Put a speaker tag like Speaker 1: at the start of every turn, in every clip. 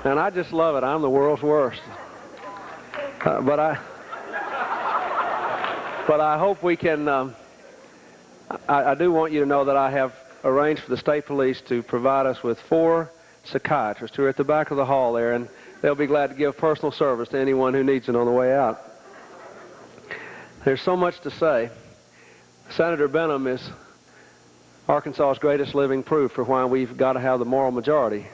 Speaker 1: And I just love it. I'm the world's worst. But I hope we can, I do want you to know that I have arranged for the state police to provide us with 4 psychiatrists who are at the back of the hall there, and they'll be glad to give personal service to anyone who needs it on the way out. There's so much to say. Senator Benham is Arkansas's greatest living proof for why we've got to have the moral majority.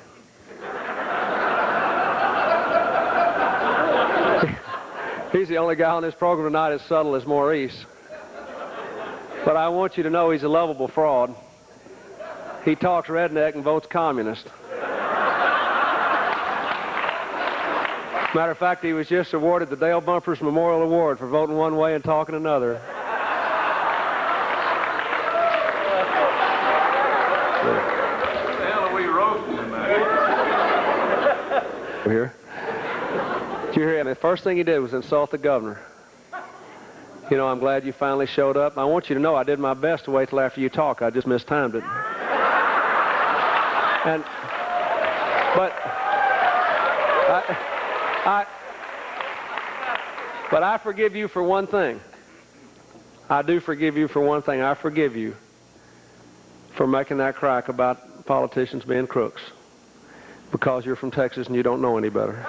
Speaker 1: He's the only guy on this program tonight as subtle as Maurice. But I want you to know he's a lovable fraud. He talks redneck and votes communist. Matter of fact, he was just awarded the Dale Bumpers Memorial Award for voting one way and talking another.
Speaker 2: What the hell are we roasting tonight?
Speaker 1: Here. Did you hear him? The first thing he did was insult the governor. You know, I'm glad you finally showed up. I want you to know I did my best to wait till after you talk. I just mistimed it. But I forgive you for one thing. I do forgive you for one thing. I forgive you for making that crack about politicians being crooks, because you're from Texas and you don't know any better.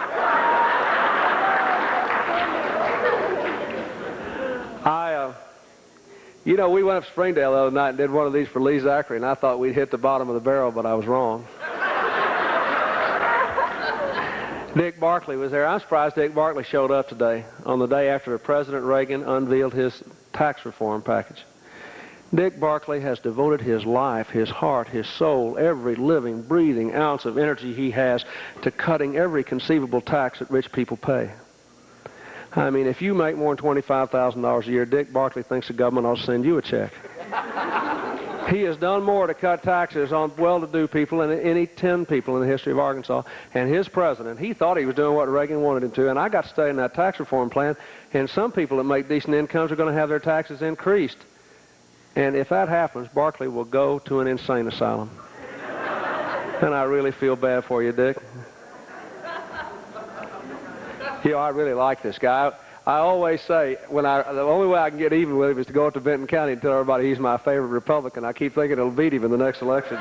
Speaker 1: You know, we went up to Springdale the other night and did one of these for Lee Zachary, and I thought we'd hit the bottom of the barrel, but I was wrong. Dick Barkley was there. I'm surprised Dick Barkley showed up today, on the day after President Reagan unveiled his tax reform package. Dick Barkley has devoted his life, his heart, his soul, every living, breathing ounce of energy he has to cutting every conceivable tax that rich people pay. I mean, if you make more than $25,000 a year, Dick Barkley thinks the government ought to send you a check. He has done more to cut taxes on well-to-do people than any 10 people in the history of Arkansas. And his president, he thought he was doing what Reagan wanted him to. And I got to study in that tax reform plan, and some people that make decent incomes are going to have their taxes increased. And if that happens, Barkley will go to an insane asylum. And I really feel bad for you, Dick. You know, I really like this guy. I always say, the only way I can get even with him is to go up to Benton County and tell everybody he's my favorite Republican. I keep thinking it'll beat him in the next election.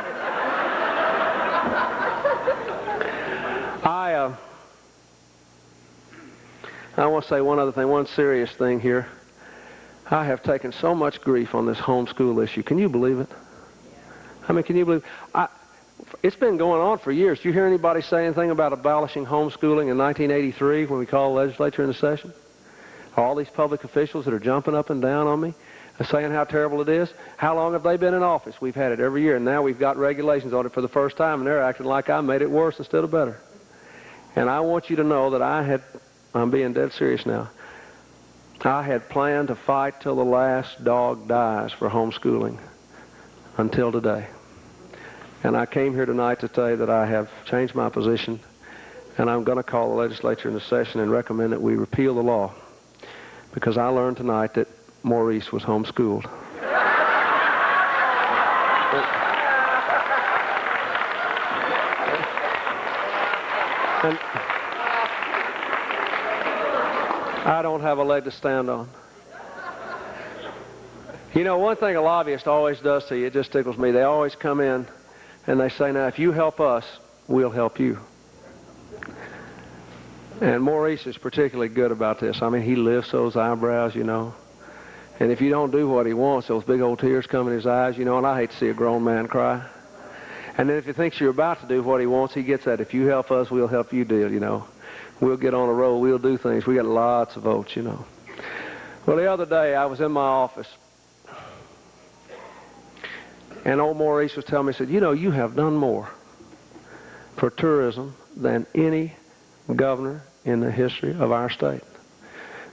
Speaker 1: I want to say one other thing, one serious thing here. I have taken so much grief on this homeschool issue. Can you believe it? I mean, can you believe it? It's been going on for years. Do you hear anybody say anything about abolishing homeschooling in 1983 when we called the legislature into session? All these public officials that are jumping up and down on me, saying how terrible it is. How long have they been in office? We've had it every year, and now we've got regulations on it for the first time, and they're acting like I made it worse instead of better. And I want you to know that I'm being dead serious now, I had planned to fight till the last dog dies for homeschooling until today. And I came here tonight to tell you that I have changed my position, and I'm going to call the legislature into session and recommend that we repeal the law, because I learned tonight that Maurice was homeschooled. And I don't have a leg to stand on. You know, one thing a lobbyist always does to you, it just tickles me. They always come in and they say, now, if you help us, we'll help you. And Maurice is particularly good about this. I mean, he lifts those eyebrows, you know. And if you don't do what he wants, those big old tears come in his eyes, you know, and I hate to see a grown man cry. And then if he thinks you're about to do what he wants, he gets that, if you help us, we'll help you deal, you know. We'll get on a roll, we'll do things. We got lots of votes, you know. Well, the other day, I was in my office, and old Maurice was telling me, he said, you know, you have done more for tourism than any governor in the history of our state.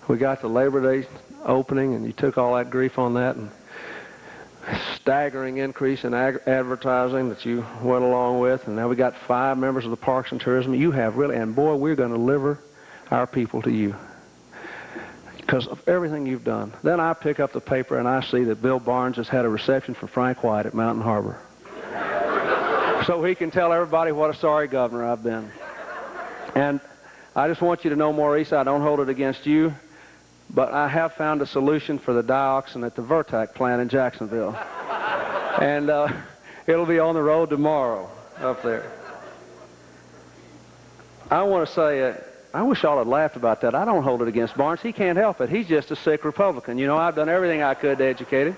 Speaker 1: We got the Labor Day opening, and you took all that grief on that, and staggering increase in advertising that you went along with, and now we got 5 members of the Parks and Tourism. You have really, and boy, we're going to deliver our people to you because of everything you've done. Then I pick up the paper and I see that Bill Barnes has had a reception for Frank White at Mountain Harbor, so he can tell everybody what a sorry governor I've been. And I just want you to know, Maurice, I don't hold it against you, but I have found a solution for the dioxin at the Vertac plant in Jacksonville. And it'll be on the road tomorrow up there. I want to say, I wish y'all had laughed about that. I don't hold it against Barnes. He can't help it. He's just a sick Republican. You know, I've done everything I could to educate him.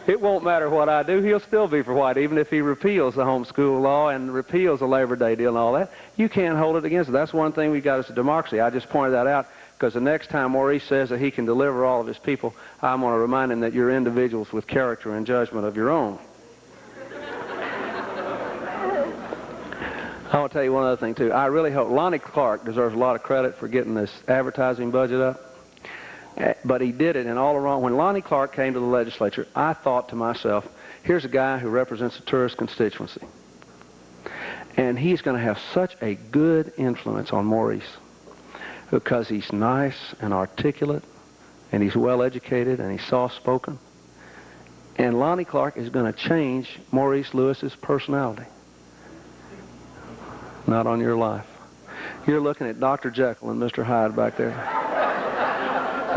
Speaker 1: It won't matter what I do. He'll still be for white, even if he repeals the homeschool law and repeals the Labor Day deal and all that. You can't hold it against it. That's one thing we got as a democracy. I just pointed that out because the next time Maurice says that he can deliver all of his people, I'm going to remind him that you're individuals with character and judgment of your own. I want to tell you one other thing, too. I really hope Lonnie Clark deserves a lot of credit for getting this advertising budget up. But he did it in all the wrong. When Lonnie Clark came to the legislature, I thought to myself, here's a guy who represents a tourist constituency. And he's going to have such a good influence on Maurice because he's nice and articulate, and he's well-educated, and he's soft-spoken. And Lonnie Clark is going to change Maurice Lewis's personality. Not on your life. You're looking at Dr. Jekyll and Mr. Hyde back there.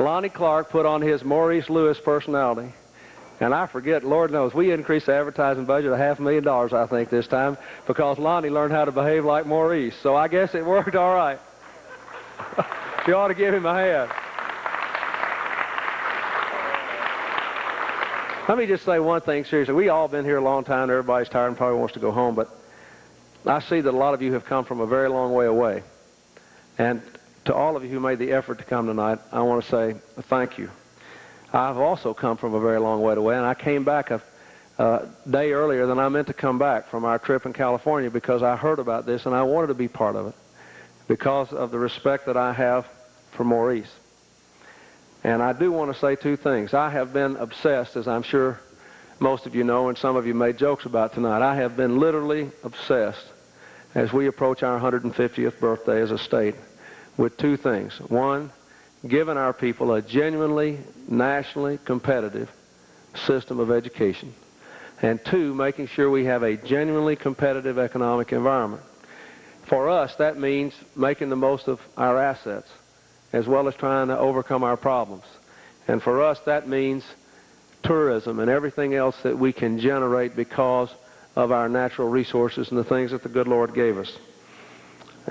Speaker 1: Lonnie Clark put on his Maurice Lewis personality. And I forget, Lord knows, we increased the advertising budget $500,000, I think, this time, because Lonnie learned how to behave like Maurice. So I guess it worked all right. You ought to give him a hand. Let me just say one thing seriously. We all been here a long time. Everybody's tired and probably wants to go home, but I see that a lot of you have come from a very long way away. And to all of you who made the effort to come tonight, I want to say thank you. I've also come from a very long way away, and I came back a day earlier than I meant to come back from our trip in California because I heard about this and I wanted to be part of it because of the respect that I have for Maurice. And I do want to say two things. I have been obsessed, as I'm sure most of you know and some of you made jokes about tonight. I have been literally obsessed as we approach our 150th birthday as a state with two things. One, giving our people a genuinely nationally competitive system of education. And two, making sure we have a genuinely competitive economic environment. For us, that means making the most of our assets as well as trying to overcome our problems. And for us, that means tourism and everything else that we can generate because of our natural resources and the things that the good Lord gave us.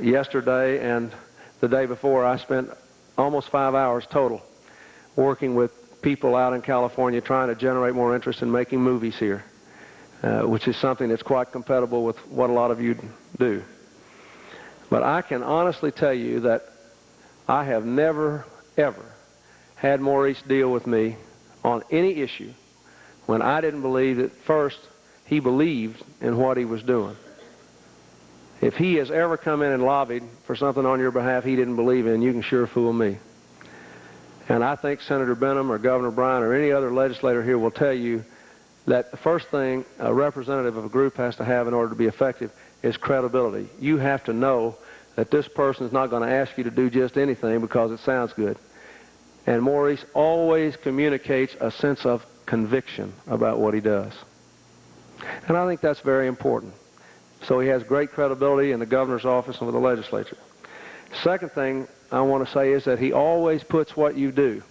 Speaker 1: Yesterday and the day before, I spent almost 5 hours total working with people out in California trying to generate more interest in making movies here, which is something that's quite compatible with what a lot of you do. But I can honestly tell you that I have never, ever had Maurice deal with me on any issue when I didn't believe that first he believed in what he was doing. If he has ever come in and lobbied for something on your behalf he didn't believe in, you can sure fool me. And I think Senator Benham or Governor Bryan or any other legislator here will tell you that the first thing a representative of a group has to have in order to be effective is credibility. You have to know that this person is not going to ask you to do just anything because it sounds good. And Maurice always communicates a sense of conviction about what he does. And I think that's very important. So he has great credibility in the governor's office and with the legislature. Second thing I want to say is that he always puts what you do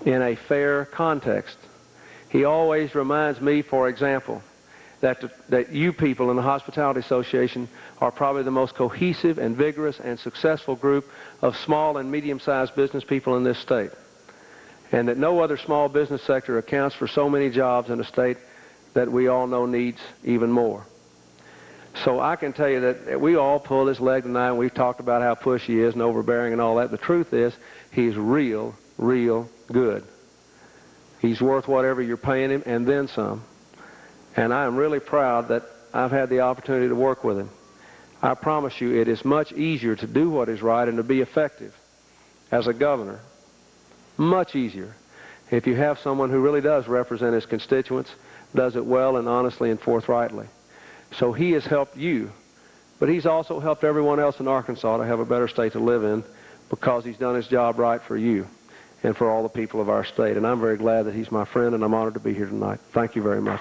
Speaker 1: in a fair context. He always reminds me, for example, that you people in the Hospitality Association are probably the most cohesive and vigorous and successful group of small and medium-sized business people in this state. And that no other small business sector accounts for so many jobs in a state that we all know needs even more. So I can tell you that we all pulled his leg tonight, and we've talked about how pushy he is and overbearing and all that. The truth is, he's real, real good. He's worth whatever you're paying him and then some. And I am really proud that I've had the opportunity to work with him. I promise you it is much easier to do what is right and to be effective as a governor. Much easier if you have someone who really does represent his constituents, does it well and honestly and forthrightly. So he has helped you, but he's also helped everyone else in Arkansas to have a better state to live in because he's done his job right for you and for all the people of our state. And I'm very glad that he's my friend, and I'm honored to be here tonight. Thank you very much.